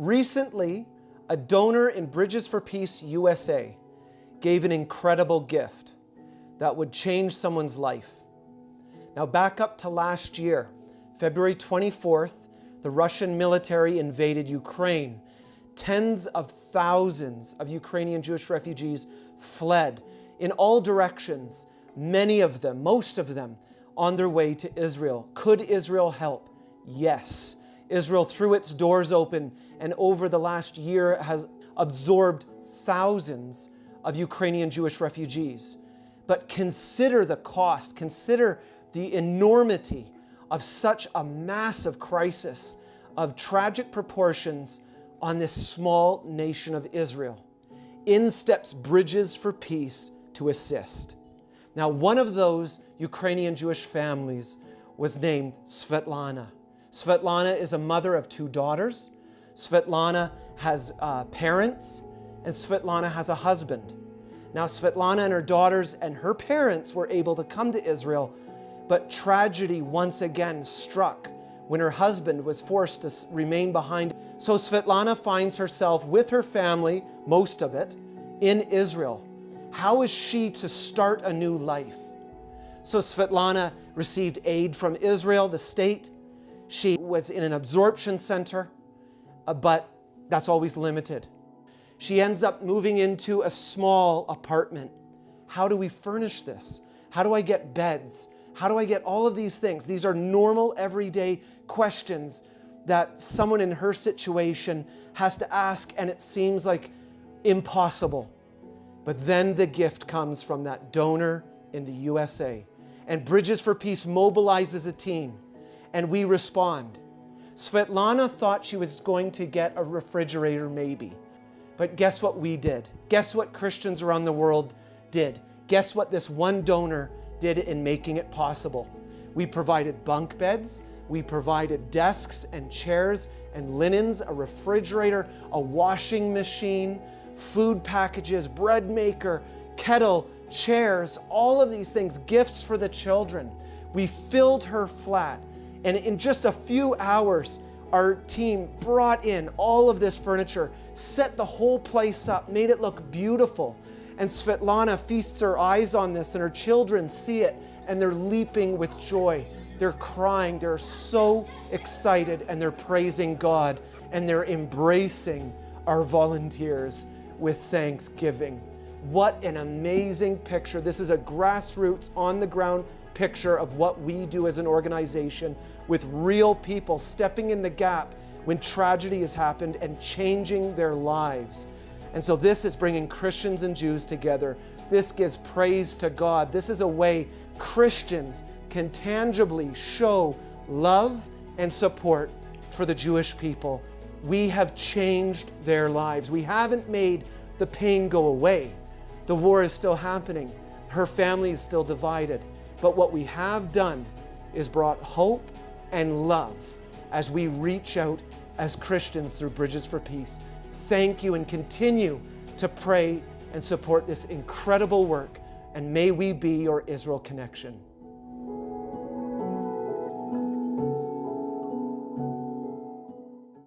Recently, a donor in Bridges for Peace USA gave an incredible gift that would change someone's life. Now back up to last year, February 24th, the Russian military invaded Ukraine. Tens of thousands of Ukrainian Jewish refugees fled in all directions, many of them, most of them, on their way to Israel. Could Israel help? Yes. Israel threw its doors open and over the last year has absorbed thousands of Ukrainian Jewish refugees. But consider the cost, consider the enormity of such a massive crisis of tragic proportions on this small nation of Israel. In steps Bridges for Peace to assist. Now, one of those Ukrainian Jewish families was named Svetlana. Svetlana is a mother of 2 daughters. Svetlana has parents, and Svetlana has a husband. Now, Svetlana and her daughters and her parents were able to come to Israel, but tragedy once again struck when her husband was forced to remain behind. So Svetlana finds herself with her family, most of it, in Israel. How is she to start a new life? So Svetlana received aid from Israel, the state. She was in an absorption center, but that's always limited. She ends up moving into a small apartment. How do we furnish this? How do I get beds? How do I get all of these things? These are normal, everyday questions that someone in her situation has to ask, and it seems like impossible. But then the gift comes from that donor in the USA. And Bridges for Peace mobilizes a team, and we respond. Svetlana thought she was going to get a refrigerator, maybe. But guess what we did? Guess what Christians around the world did? Guess what this one donor did in making it possible? We provided bunk beds, we provided desks and chairs and linens, a refrigerator, a washing machine, food packages, bread maker, kettle, chairs, all of these things, gifts for the children. We filled her flat, and in just a few hours, our team brought in all of this furniture, set the whole place up, made it look beautiful. And Svetlana feasts her eyes on this, and her children see it, and they're leaping with joy. They're crying, they're so excited, and they're praising God, and they're embracing our volunteers with thanksgiving. What an amazing picture. This is a grassroots, on the ground picture of what we do as an organization, with real people stepping in the gap when tragedy has happened and changing their lives. And so this is bringing Christians and Jews together. This gives praise to God. This is a way Christians can tangibly show love and support for the Jewish people. We have changed their lives. We haven't made the pain go away. The war is still happening. Her family is still divided. But what we have done is brought hope and love as we reach out as Christians through Bridges for Peace. Thank you, and continue to pray and support this incredible work. And may we be your Israel connection.